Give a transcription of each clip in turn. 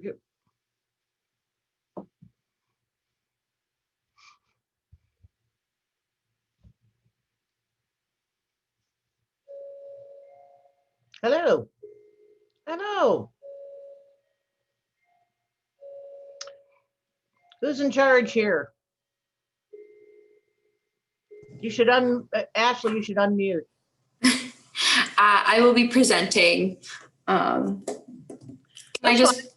you. Hello. Hello. Who's in charge here? You should Ashley, you should unmute. I will be presenting. Can I just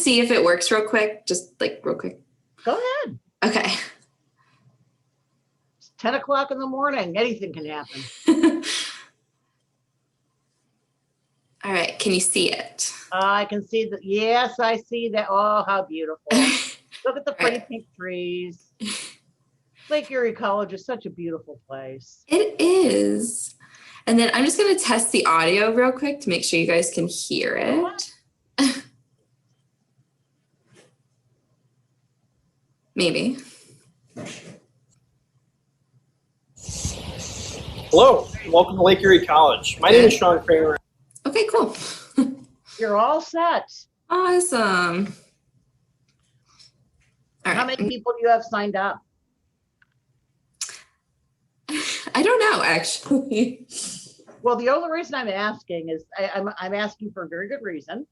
see if it works real quick? Just like real quick. Go ahead. Okay. It's 10 o'clock in the morning. Anything can happen. All right. Can you see it? I can see that. Yes, I see that. Oh, how beautiful. Look at the pretty pink trees. Lake Erie College is such a beautiful place. It is. And then I'm just going to test the audio real quick to make sure you guys can hear it. Maybe. Hello, welcome to Lake Erie College. My name is Sean Kramer. Okay, cool. You're all set. Awesome. All How right. many people do you have signed up? I don't know, actually. Well, the only reason I'm asking is I'm asking for a very good reason.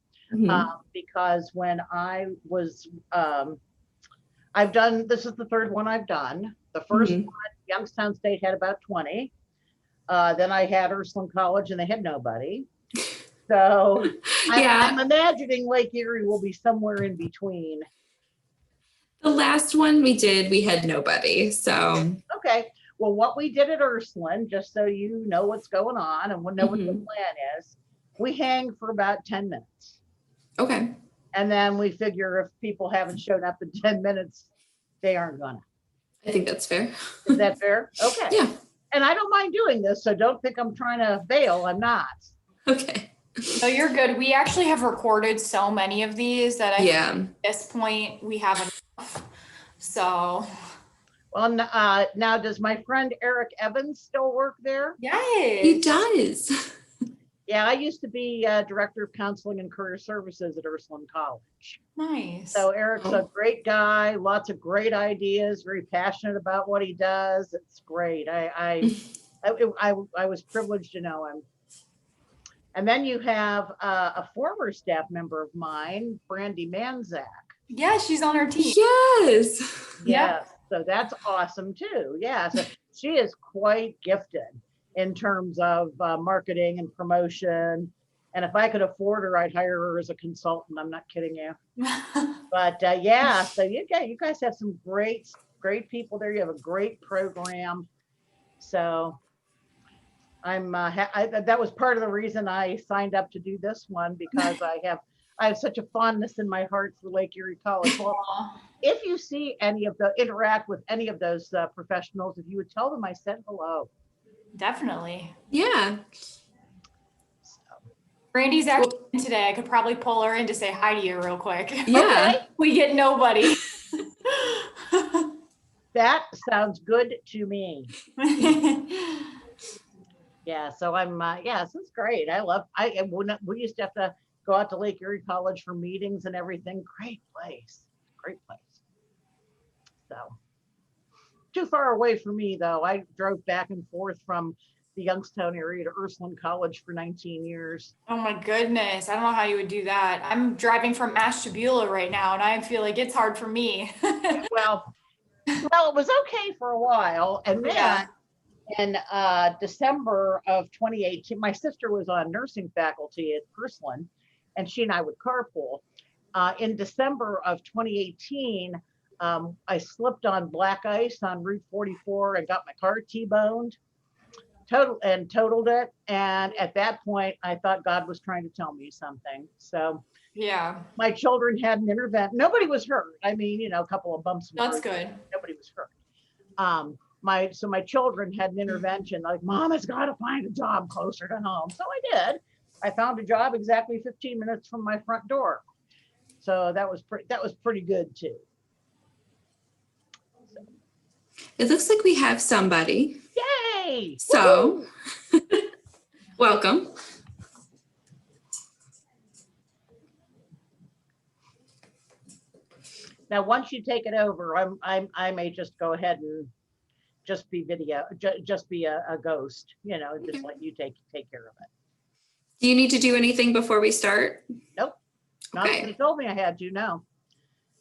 Because when I was, this is the third one I've done. The first one, Youngstown State had about 20. Then I had Ursuline College and they had nobody. So I'm imagining Lake Erie will be somewhere in between. The last one we did, we had nobody. So okay. Well, what we did at Ursuline, just so you know what's going on and we'll know what the plan is, we hang for about 10 minutes. Okay. And then we figure if people haven't shown up in 10 minutes, they aren't gonna. I think that's fair. Is that fair? Okay. Yeah. And I don't mind doing this, so don't think I'm trying to bail. I'm not. Okay. No, you're good. We actually have recorded so many of these that at this point we have enough. So. Well, now does my friend Eric Evans still work there? Yes. He does. Yeah, I used to be Director of Counseling and Career Services at Ursuline College. Nice. So Eric's a great guy, lots of great ideas, very passionate about what he does. It's great. I was privileged to know him. And then you have a former staff member of mine, Brandy Manzak. Yeah, she's on our team. Yes. Yes. So that's awesome too. Yeah. So she is quite gifted in terms of marketing and promotion. And if I could afford her, I'd hire her as a consultant. I'm not kidding you. But yeah, so you guys have some great people there. You have a great program. So that was part of the reason I signed up to do this one, because I have such a fondness in my heart for Lake Erie College. Well, if you see interact with any of those professionals, if you would tell them I said hello. Definitely. Yeah. Brandy's actually in today. I could probably pull her in to say hi to you real quick. Yeah. Okay. We get nobody. That sounds good to me. Yeah, so this is great. We used to have to go out to Lake Erie College for meetings and everything. Great place. So too far away for me though. I drove back and forth from the Youngstown area to Ursuline College for 19 years. Oh my goodness. I don't know how you would do that. I'm driving from Ashtabula right now and I feel like it's hard for me. Well, it was okay for a while. And then in December of 2018, my sister was on nursing faculty at Ursuline and she and I would carpool. In December of 2018, I slipped on black ice on Route 44 and got my car T-boned. Totaled it. And at that point, I thought God was trying to tell me something. So yeah, my children had an intervention. Nobody was hurt. I mean, a couple of bumps. That's good. Nobody was hurt. So my children had an intervention. Like, Mom has got to find a job closer to home. So I did. I found a job exactly 15 minutes from my front door. So that was pretty good too. So. It looks like we have somebody. Yay! So, welcome. Now, once you take it over, I may just go ahead and just be video, just be a ghost, you know, just let you take care of it. Do you need to do anything before we start? Nope. Not if Okay. you told me I had to, no.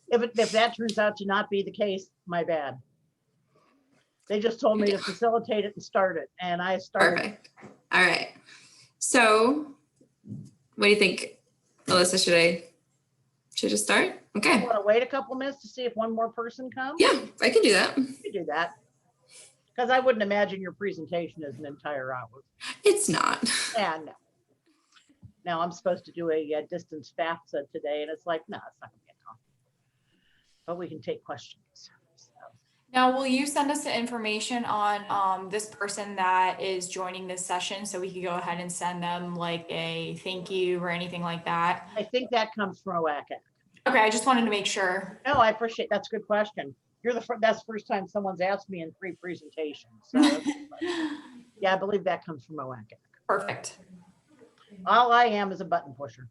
If that turns out to not be the case, my bad. They just told me to facilitate it and start it, and I started. Perfect. All right. So what do you think, Alyssa? Should I just start? Okay. Want to wait a couple minutes to see if one more person comes? Yeah, I can do that. You do that. Because I wouldn't imagine your presentation is an entire hour. It's not. Yeah, no. Now I'm supposed to do a distance FAFSA today, and it's like, no, it's not going to be a time. But we can take questions. So. Now, will you send us the information on this person that is joining this session so we can go ahead and send them like a thank you or anything like that? I think that comes from OACAC. Okay, I just wanted to make sure. No, I appreciate, that's a good question. That's the first time someone's asked me in 3 presentations. So yeah, I believe that comes from OACAC. Perfect. All I am is a button pusher.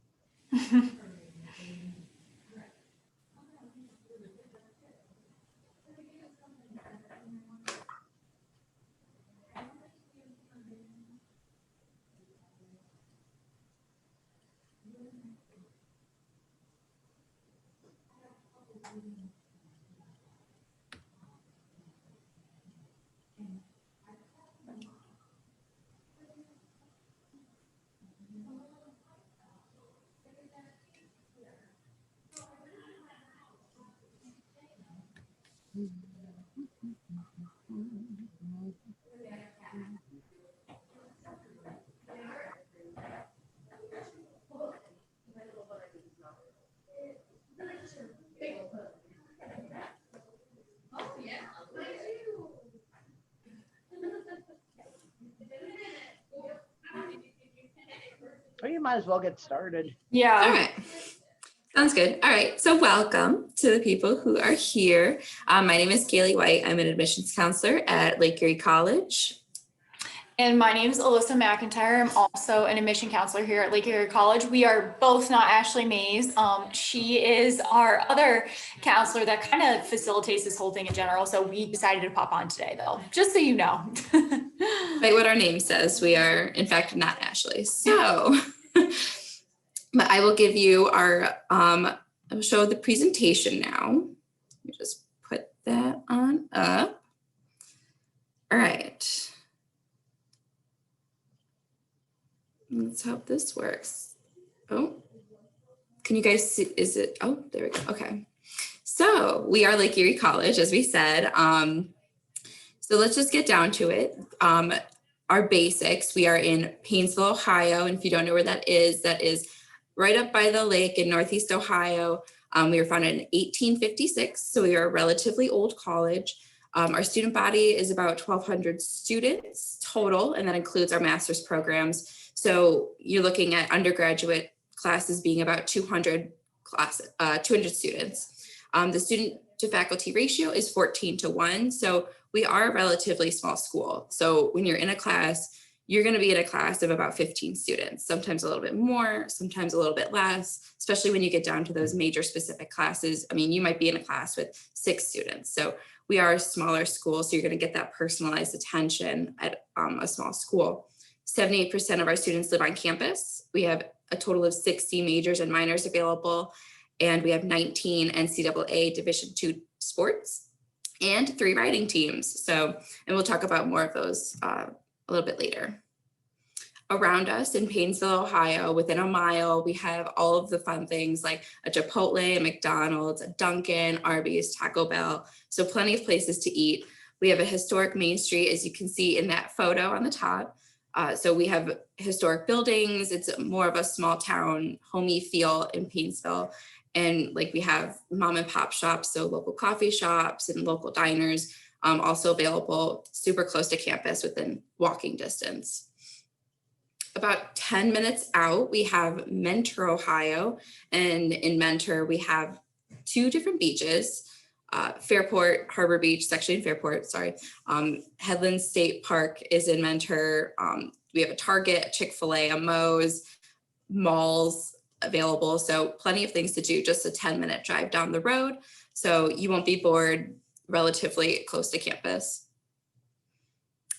Well, you might as well get started. Yeah. All right. Sounds good. All right. So welcome to the people who are here. My name is Kaylee White. I'm an admissions counselor at Lake Erie College. And my name is Alyssa McIntyre. I'm also an admission counselor here at Lake Erie College. We are both not Ashley Mays. She is our other counselor that kind of facilitates this whole thing in general. So we decided to pop on today though, just so you know. Like what our name says, we are in fact not Ashley. So, but I will give you our, I'll show the presentation now. Let me just put that on up. All right. Let's hope this works. Oh, can you guys see, is it, oh, there we go, okay. So we are Lake Erie College, as we said. So let's just get down to it. Our basics, we are in Painesville, Ohio. And if you don't know where that is right up by the lake in Northeast Ohio. We were founded in 1856, so we are a relatively old college. Our student body is about 1,200 students total, and that includes our master's programs. So you're looking at undergraduate classes being about 200 students. The student to faculty ratio is 14:1. So we are a relatively small school. So when you're in a class, you're going to be in a class of about 15 students, sometimes a little bit more, sometimes a little bit less, especially when you get down to those major specific classes. I mean, you might be in a class with 6 students. So we are a smaller school, so you're going to get that personalized attention at a small school. 78% of our students live on campus. We have a total of 60 majors and minors available, and we have 19 NCAA Division II sports and 3 riding teams. So, and we'll talk about more of those a little bit later. Around us in Painesville, Ohio, within a mile, we have all of the fun things like a Chipotle, a McDonald's, a Dunkin', Arby's, Taco Bell. So plenty of places to eat. We have a historic Main Street, as you can see in that photo on the top. So we have historic buildings. It's more of a small town, homey feel in Painesville. And like we have mom and pop shops, so local coffee shops and local diners, also available super close to campus within walking distance. About 10 minutes out, we have Mentor, Ohio. And in Mentor, we have 2 different beaches. Fairport, Harbor Beach, it's actually in Fairport, sorry. Headland State Park is in Mentor. We have a Target, a Chick-fil-A, a Moe's, malls available. So plenty of things to do, just a 10-minute drive down the road. So you won't be bored, relatively close to campus.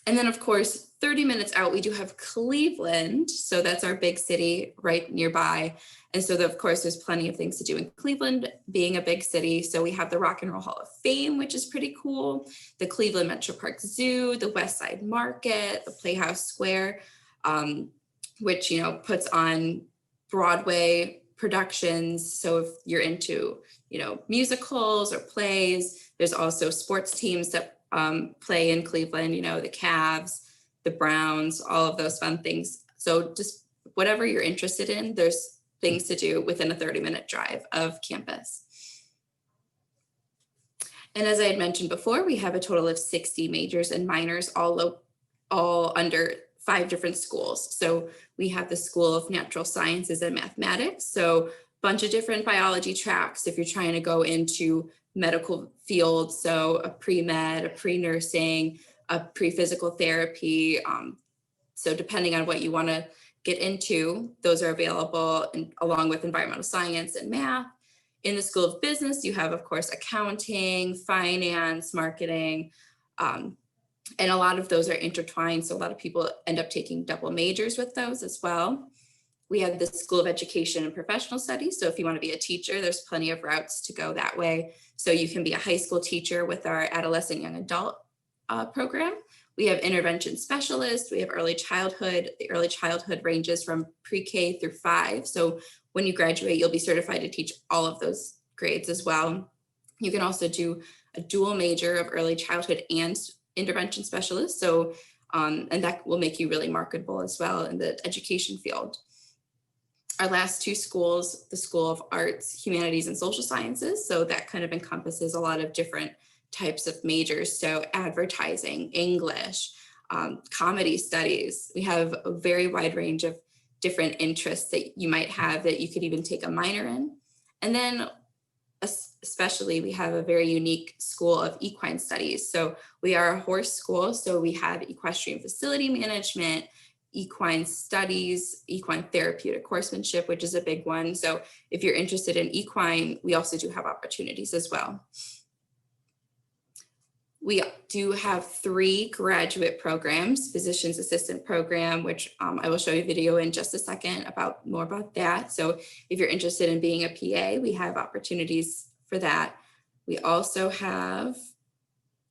And then of course, 30 minutes out, we do have Cleveland. So that's our big city right nearby. And so of course, there's plenty of things to do in Cleveland, being a big city. So we have the Rock and Roll Hall of Fame, which is pretty cool. The Cleveland Metro Park Zoo, the West Side Market, the Playhouse Square, which, you know, puts on Broadway productions. So if you're into, you know, musicals or plays, there's also sports teams that play in Cleveland, you know, the Cavs, the Browns, all of those fun things. So just whatever you're interested in, there's things to do within a 30-minute drive of campus. And as I had mentioned before, we have a total of 60 majors and minors, all under 5 different schools. So we have the School of Natural Sciences and Mathematics. So a bunch of different biology tracks if you're trying to go into medical fields. So a pre-med, a pre-nursing, a pre-physical therapy. So depending on what you want to get into, those are available along with environmental science and math. In the School of Business, you have, of course, accounting, finance, marketing, and a lot of those are intertwined. So a lot of people end up taking double majors with those as well. We have the School of Education and Professional Studies. So if you want to be a teacher, there's plenty of routes to go that way. So you can be a high school teacher with our adolescent young adult program. We have intervention specialists. We have early childhood. The early childhood ranges from pre-K through 5. So when you graduate, you'll be certified to teach all of those grades as well. You can also do a dual major of early childhood and intervention specialist. So, and that will make you really marketable as well in the education field. Our last 2 schools, the School of Arts, Humanities, and Social Sciences. So that kind of encompasses a lot of different types of majors. So advertising, English, comedy studies. We have a very wide range of different interests that you might have that you could even take a minor in. And then especially we have a very unique School of Equine Studies. So we are a horse school. So we have equestrian facility management, equine studies, equine therapeutic horsemanship, which is a big one. So if you're interested in equine, we also do have opportunities as well. We do have 3 graduate programs, physician's assistant program, which I will show you a video in just a second more about that. So if you're interested in being a PA, we have opportunities for that. We also have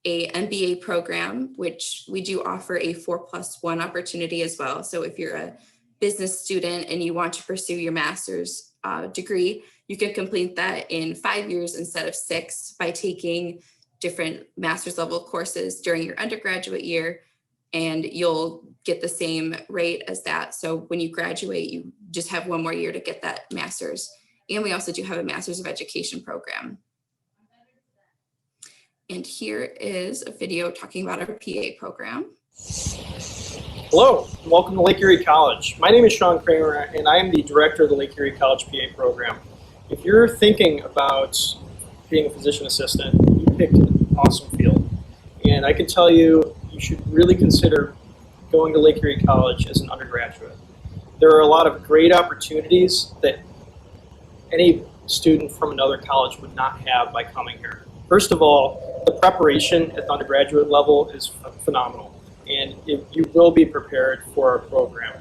a MBA program, which we do offer a 4+1 opportunity as well. So if you're a business student and you want to pursue your master's degree, you can complete that in 5 years instead of 6 by taking different master's level courses during your undergraduate year, and you'll get the same rate as that. So when you graduate, you just have 1 more year to get that master's. And we also do have a master's of education program. And here is a video talking about our PA program. Hello, and welcome to Lake Erie College. My name is Sean Kramer, and I am the director of the Lake Erie College PA program. If you're thinking about being a physician assistant, you picked an awesome field. And I can tell you, you should really consider going to Lake Erie College as an undergraduate. There are a lot of great opportunities that any student from another college would not have by coming here. First of all, the preparation at the undergraduate level is phenomenal, and you will be prepared for our program.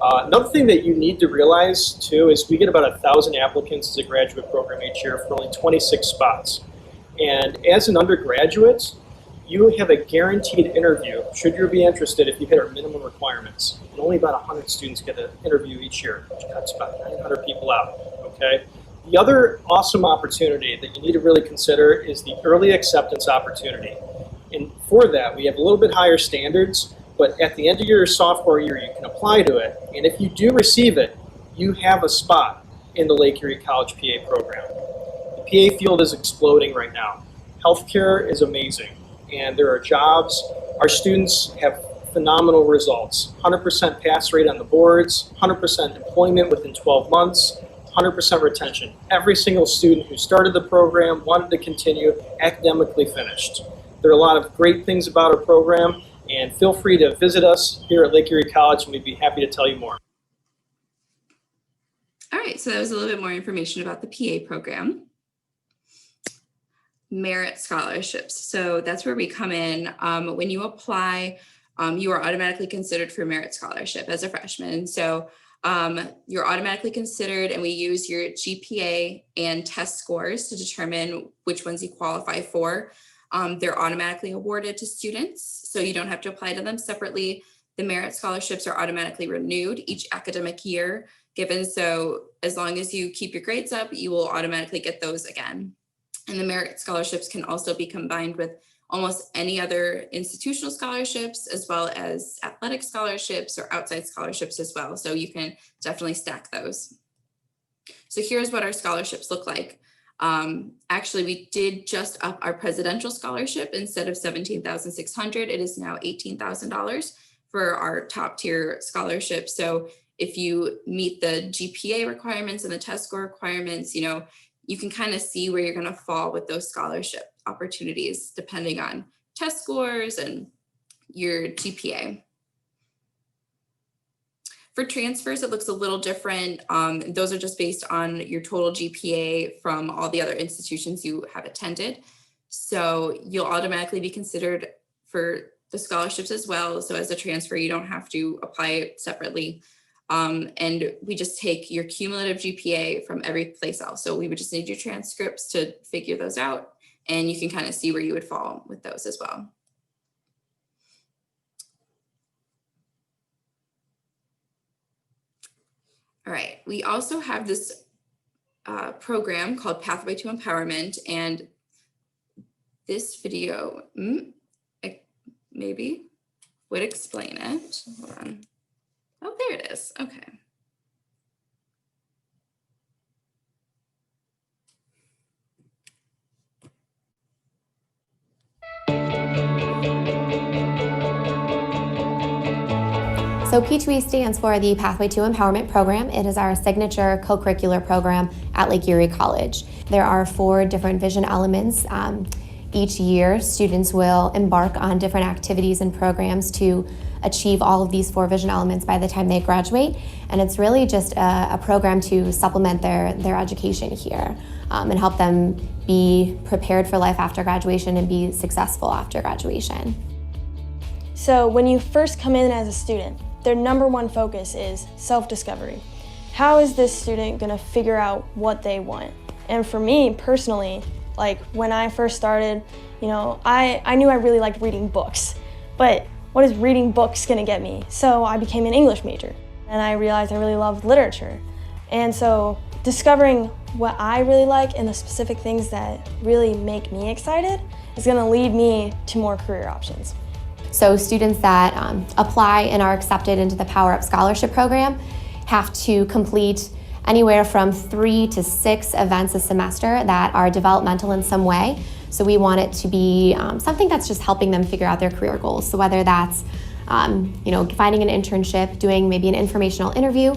Another thing that you need to realize too is we get about 1,000 applicants as a graduate program each year for only 26 spots. And as an undergraduate, you have a guaranteed interview should you be interested if you hit our minimum requirements. And only about 100 students get an interview each year, which cuts about 900 people out, okay? The other awesome opportunity that you need to really consider is the early acceptance opportunity. And for that, we have a little bit higher standards, but at the end of your sophomore year, you can apply to it. And if you do receive it, you have a spot in the Lake Erie College PA program. The PA field is exploding right now. Healthcare is amazing, and there are jobs. Our students have phenomenal results. 100% pass rate on the boards, 100% employment within 12 months, 100% retention. Every single student who started the program, wanted to continue, academically finished. There are a lot of great things about our program, and feel free to visit us here at Lake Erie College, and we'd be happy to tell you more. All right, so that was a little bit more information about the PA program. merit scholarships. So that's where we come in. When you apply, you are automatically considered for merit scholarship as a freshman. So you're automatically considered, and we use your GPA and test scores to determine which ones you qualify for. They're automatically awarded to students, so you don't have to apply to them separately. The merit scholarships are automatically renewed each academic year given. So as long as you keep your grades up, you will automatically get those again. And the merit scholarships can also be combined with almost any other institutional scholarships, as well as athletic scholarships or outside scholarships as well. So you can definitely stack those. So here's what our scholarships look like. Actually, we did just up our presidential scholarship. Instead of $17,600, it is now $18,000 for our top tier scholarship. So if you meet the GPA requirements and the test score requirements, you can kind of see where you're going to fall with those scholarship opportunities depending on test scores and your GPA. For transfers, it looks a little different. Those are just based on your total GPA from all the other institutions you have attended. So you'll automatically be considered for the scholarships as well. So as a transfer, you don't have to apply it separately. And we just take your cumulative GPA from every place else. So we would just need your transcripts to figure those out, and you can kind of see where you would fall with those as well. All right, we also have this program called Pathway to Empowerment, and this video maybe would explain it. Hold on. Oh, there it is. Okay. So P2E stands for the Pathway to Empowerment program. It is our signature co-curricular program at Lake Erie College. There are 4 different vision elements. Each year, students will embark on different activities and programs to achieve all of these 4 vision elements by the time they graduate. And it's really just a program to supplement their education here and help them be prepared for life after graduation and be successful after graduation. So when you first come in as a student, their number one focus is self-discovery. How is this student gonna figure out what they want? And for me personally, like when I first started, I knew I really liked reading books, but what is reading books gonna get me? So I became an English major, and I realized I really loved literature. And so discovering what I really like and the specific things that really make me excited is gonna lead me to more career options. So students that apply and are accepted into the Power Up Scholarship Program have to complete anywhere from 3 to 6 events a semester that are developmental in some way. So we want it to be something that's just helping them figure out their career goals. So whether that's finding an internship, doing maybe an informational interview,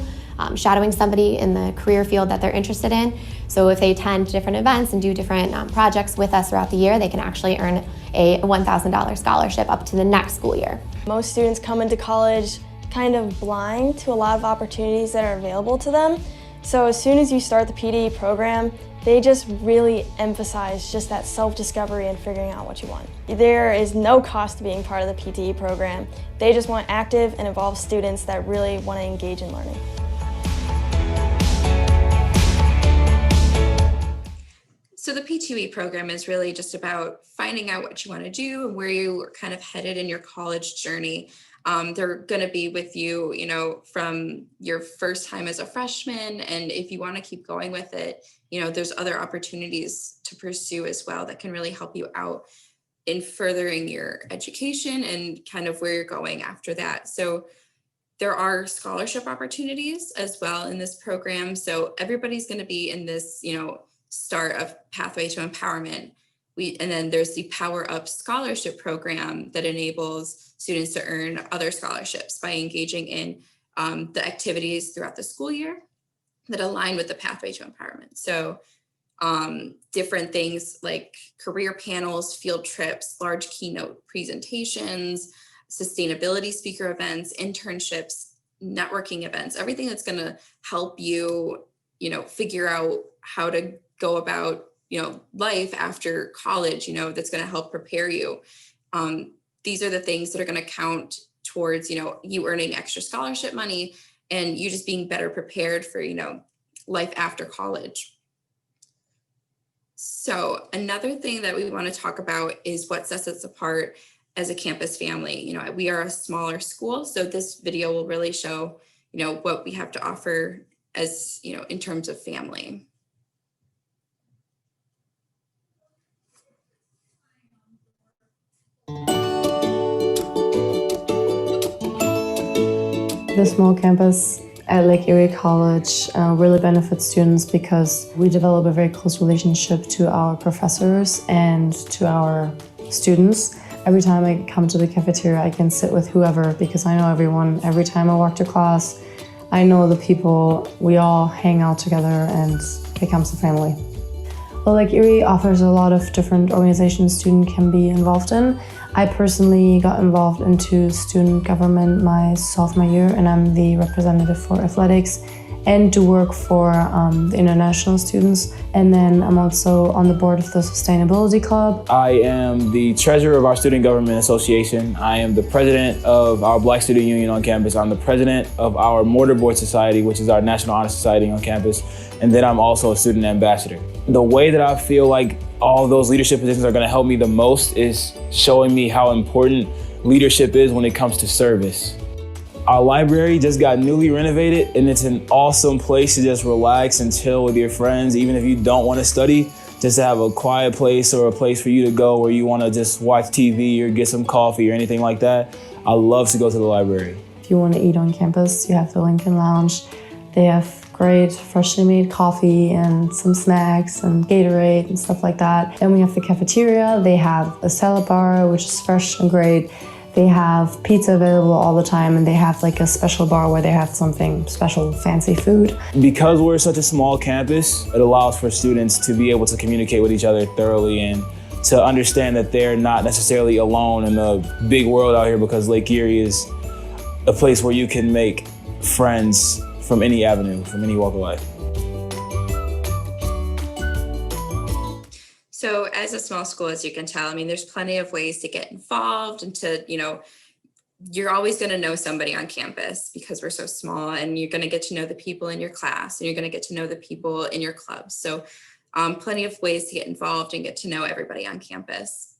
shadowing somebody in the career field that they're interested in. So if they attend different events and do different projects with us throughout the year, they can actually earn a $1,000 scholarship up to the next school year. Most students come into college kind of blind to a lot of opportunities that are available to them. So as soon as you start the PTE program, they just really emphasize just that self-discovery and figuring out what you want. There is no cost to being part of the PTE program. They just want active and involved students that really want to engage in learning. So the P2E program is really just about finding out what you want to do and where you are kind of headed in your college journey. They're going to be with you, from your first time as a freshman. And if you want to keep going with it, there's other opportunities to pursue as well that can really help you out in furthering your education and kind of where you're going after that. So there are scholarship opportunities as well in this program. So everybody's going to be in this, start of Pathway to Empowerment. And then there's the Power Up Scholarship Program that enables students to earn other scholarships by engaging in the activities throughout the school year that align with the Pathway to Empowerment. So different things like career panels, field trips, large keynote presentations, sustainability speaker events, internships, networking events, everything that's going to help you, figure out how to go about life after college, that's going to help prepare you. These are the things that are going to count towards, you earning extra scholarship money and you just being better prepared for, life after college. So another thing that we want to talk about is what sets us apart as a campus family. We are a smaller school, so this video will really show, what we have to offer as, in terms of family. The small campus at Lake Erie College really benefits students because we develop a very close relationship to our professors and to our students. Every time I come to the cafeteria, I can sit with whoever because I know everyone. Every time I walk to class, I know the people. We all hang out together and it becomes a family. Well, Lake Erie offers a lot of different organizations students can be involved in. I personally got involved into student government my sophomore year, and I'm the representative for athletics and do work for the international students. And then I'm also on the board of the Sustainability Club. I am the treasurer of our Student Government Association. I am the president of our Black Student Union on campus. I'm the president of our Mortarboard Society, which is our National Honor Society on campus. And then I'm also a student ambassador. The way that I feel like all those leadership positions are going to help me the most is showing me how important leadership is when it comes to service. Our library just got newly renovated, and it's an awesome place to just relax and chill with your friends, even if you don't want to study, just to have a quiet place or a place for you to go where you want to just watch TV or get some coffee or anything like that. I love to go to the library. If you want to eat on campus, you have the Lincoln Lounge. They have great freshly made coffee and some snacks and Gatorade and stuff like that. Then we have the cafeteria. They have a salad bar, which is fresh and great. They have pizza available all the time, and they have like a special bar where they have something special, fancy food. Because we're such a small campus, it allows for students to be able to communicate with each other thoroughly and to understand that they're not necessarily alone in the big world out here, because Lake Erie is a place where you can make friends from any avenue, from any walk of life. So as a small school, as you can tell, there's plenty of ways to get involved and to, you're always going to know somebody on campus because we're so small, and you're going to get to know the people in your class, and you're going to get to know the people in your clubs. So plenty of ways to get involved and get to know everybody on campus.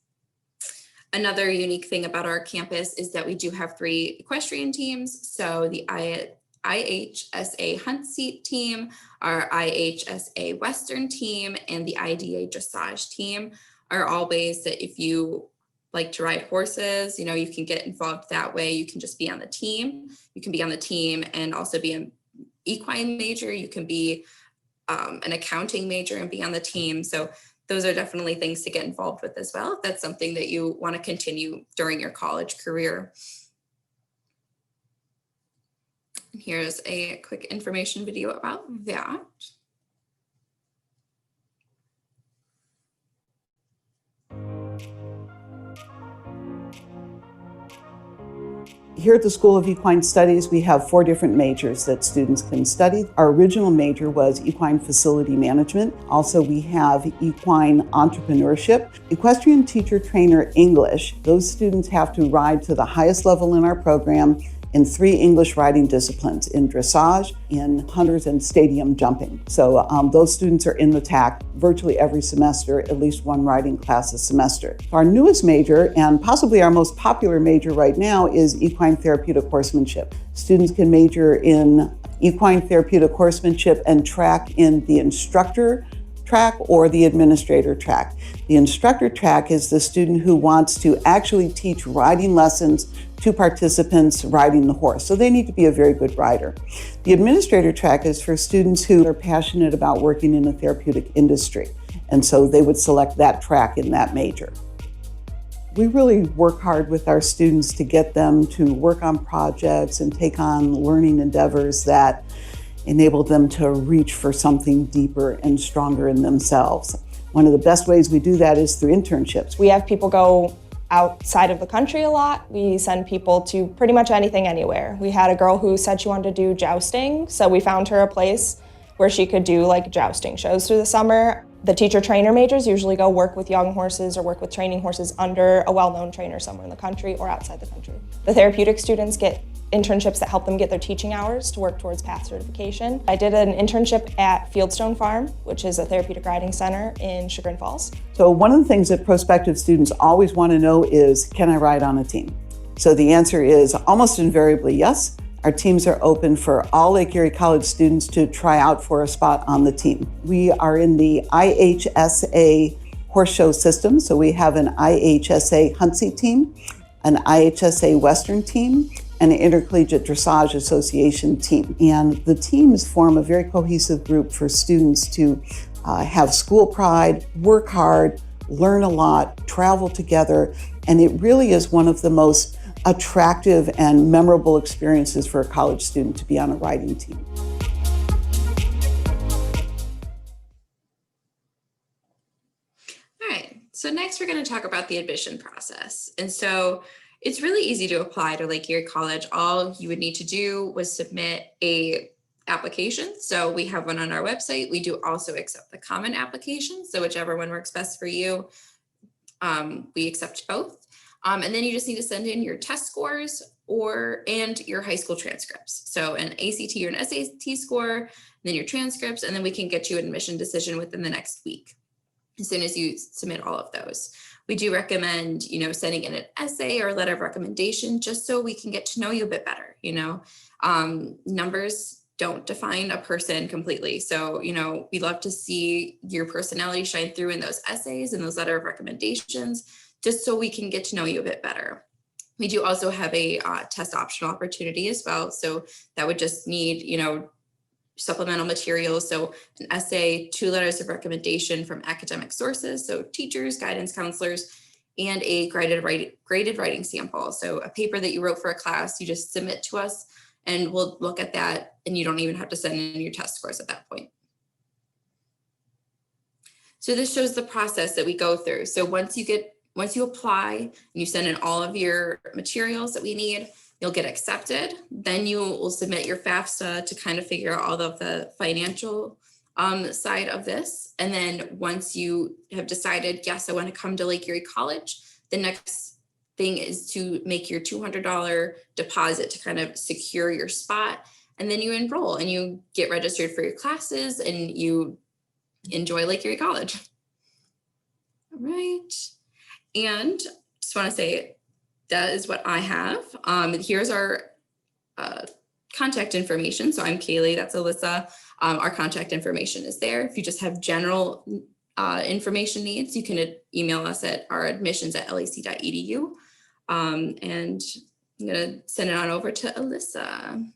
Another unique thing about our campus is that we do have 3 equestrian teams. So the IHSA Hunt Seat team, our IHSA Western team, and the IDA Dressage team are all ways that if you like to ride horses, you can get involved that way. You can just be on the team. You can be on the team and also be an equine major. You can be an accounting major and be on the team. So those are definitely things to get involved with as well, if that's something that you want to continue during your college career. Here's a quick information video about that. Here at the School of Equine Studies, we have 4 different majors that students can study. Our original major was Equine Facility Management. Also, we have Equine Entrepreneurship, Equestrian Teacher Trainer English. Those students have to ride to the highest level in our program in 3 English riding disciplines, in dressage, in hunters, and stadium jumping. So those students are in the TAC virtually every semester, at least 1 riding class a semester. Our newest major, and possibly our most popular major right now, is Equine Therapeutic Horsemanship. Students can major in Equine Therapeutic Horsemanship and track in the instructor track or the administrator track. The instructor track is the student who wants to actually teach riding lessons to participants riding the horse. So they need to be a very good rider. The administrator track is for students who are passionate about working in the therapeutic industry. And so they would select that track in that major. We really work hard with our students to get them to work on projects and take on learning endeavors that enable them to reach for something deeper and stronger in themselves. One of the best ways we do that is through internships. We have people go outside of the country a lot. We send people to pretty much anything, anywhere. We had a girl who said she wanted to do jousting, so we found her a place where she could do like jousting shows through the summer. The teacher trainer majors usually go work with young horses or work with training horses under a well-known trainer somewhere in the country or outside the country. The therapeutic students get internships that help them get their teaching hours to work towards PATH certification. I did an internship at Fieldstone Farm, which is a therapeutic riding center in Chagrin Falls. So one of the things that prospective students always want to know is, can I ride on a team? So the answer is almost invariably yes. Our teams are open for all Lake Erie College students to try out for a spot on the team. We are in the IHSA horse show system, so we have an IHSA Huntsy team, an IHSA Western team, and an Intercollegiate Dressage Association team. And the teams form a very cohesive group for students to have school pride, work hard, learn a lot, travel together, and it really is one of the most attractive and memorable experiences for a college student to be on a riding team. All right, so next we're going to talk about the admission process. And so it's really easy to apply to Lake Erie College. All you would need to do was submit a application. So we have one on our website. We do also accept the common application. So whichever one works best for you, we accept both. And then you just need to send in your test scores and your high school transcripts. So an ACT or an SAT score, then your transcripts, and then we can get you an admission decision within the next week as soon as you submit all of those. We do recommend, sending in an essay or a letter of recommendation just so we can get to know you a bit better. Numbers don't define a person completely. So, we love to see your personality shine through in those essays and those letter of recommendations, just so we can get to know you a bit better. We do also have a test optional opportunity as well. So that would just need, supplemental materials. So an essay, 2 letters of recommendation from academic sources, so teachers, guidance counselors, and a graded writing sample. So a paper that you wrote for a class, you just submit to us and we'll look at that, and you don't even have to send in your test scores at that point. So this shows the process that we go through. So once you apply and you send in all of your materials that we need, you'll get accepted. Then you will submit your FAFSA to kind of figure out all of the financial side of this. And then once you have decided, yes, I want to come to Lake Erie College, the next thing is to make your $200 deposit to kind of secure your spot. And then you enroll and you get registered for your classes and you enjoy Lake Erie College. All right. And just want to say, that is what I have. Here's our contact information. So I'm Kaylee, that's Alyssa. Our contact information is there. If you just have general information needs, you can email us at our admissions@lac.edu. And I'm gonna send it on over to Alyssa.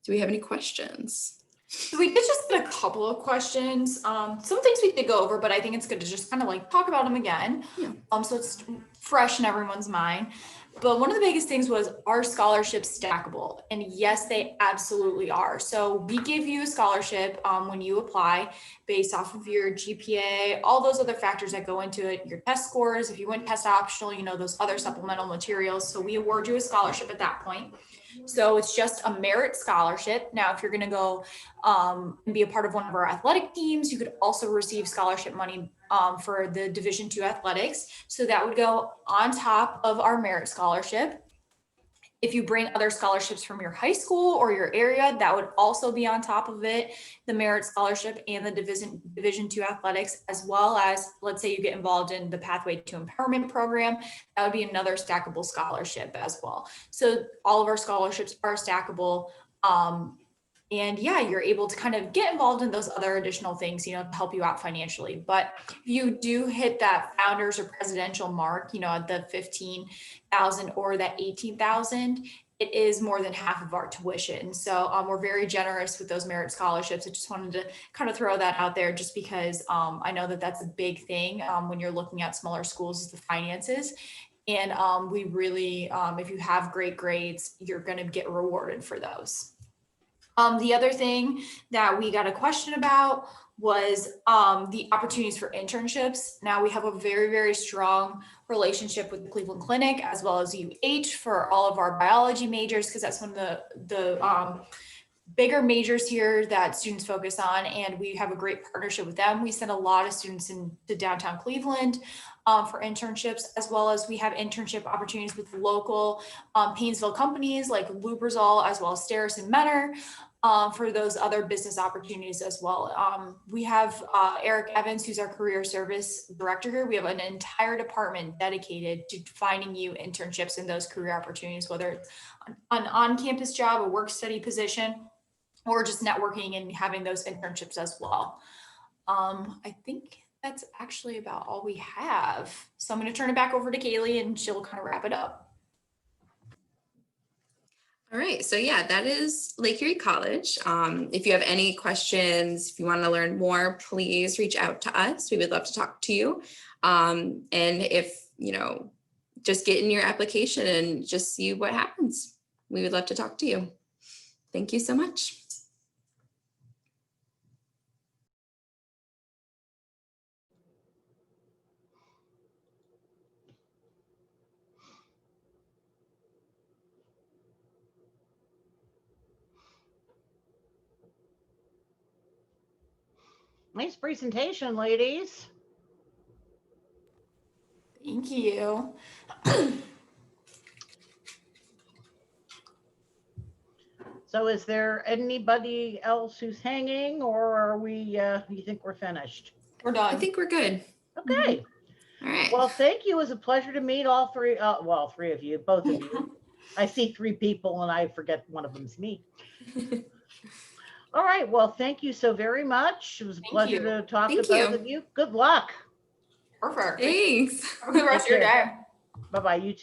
Do we have any questions? So we did just get a couple of questions. Some things we did go over, but I think it's good to just kind of talk about them again. Yeah. So it's fresh in everyone's mind. But one of the biggest things was, are scholarships stackable? And yes, they absolutely are. So we give you a scholarship when you apply based off of your GPA, all those other factors that go into it, your test scores. If you went test optional, those other supplemental materials. So we award you a scholarship at that point. So it's just a merit scholarship. Now, if you're going to go and be a part of one of our athletic teams, you could also receive scholarship money for the Division II athletics. So that would go on top of our merit scholarship. If you bring other scholarships from your high school or your area, that would also be on top of it, the merit scholarship and the Division II athletics, as well as, let's say you get involved in the Pathway to Empowerment program, that would be another stackable scholarship as well. So all of our scholarships are stackable. And yeah, you're able to kind of get involved in those other additional things, to help you out financially. But if you do hit that founders or presidential mark, at the 15,000 or that 18,000, it is more than half of our tuition. So we're very generous with those merit scholarships. I just wanted to kind of throw that out there just because I know that that's a big thing when you're looking at smaller schools, is the finances. And we really, if you have great grades, you're going to get rewarded for those. The other thing that we got a question about was the opportunities for internships. Now we have a very, very strong relationship with the Cleveland Clinic as well as UH for all of our biology majors, because that's one of the bigger majors here that students focus on, and we have a great partnership with them. We send a lot of students into downtown Cleveland for internships, as well as we have internship opportunities with local Painesville companies like Lubrizol, as well as Steris and Menor, for those other business opportunities as well. We have Eric Evans, who's our career service director here. We have an entire department dedicated to finding you internships in those career opportunities, whether it's an on-campus job, a work study position, or just networking and having those internships as well. I think that's actually about all we have. So I'm going to turn it back over to Kaylee and she'll kind of wrap it up. All right, so yeah, that is Lake Erie College. If you have any questions, if you want to learn more, please reach out to us. We would love to talk to you. And if, just get in your application and just see what happens. We would love to talk to you. Thank you so much. Nice presentation, ladies. Thank you. So is there anybody else who's hanging, or are we, you think we're finished? We're done. I think we're good. Okay. All right. Well, thank you. It was a pleasure to meet all three, three of you, both of you. I see three people and I forget one of them's me. All right. Well, thank you so very much. It was a pleasure to talk to both of you. Good luck. Perfect. Thanks. Have a good rest of your day. Bye-bye. You too.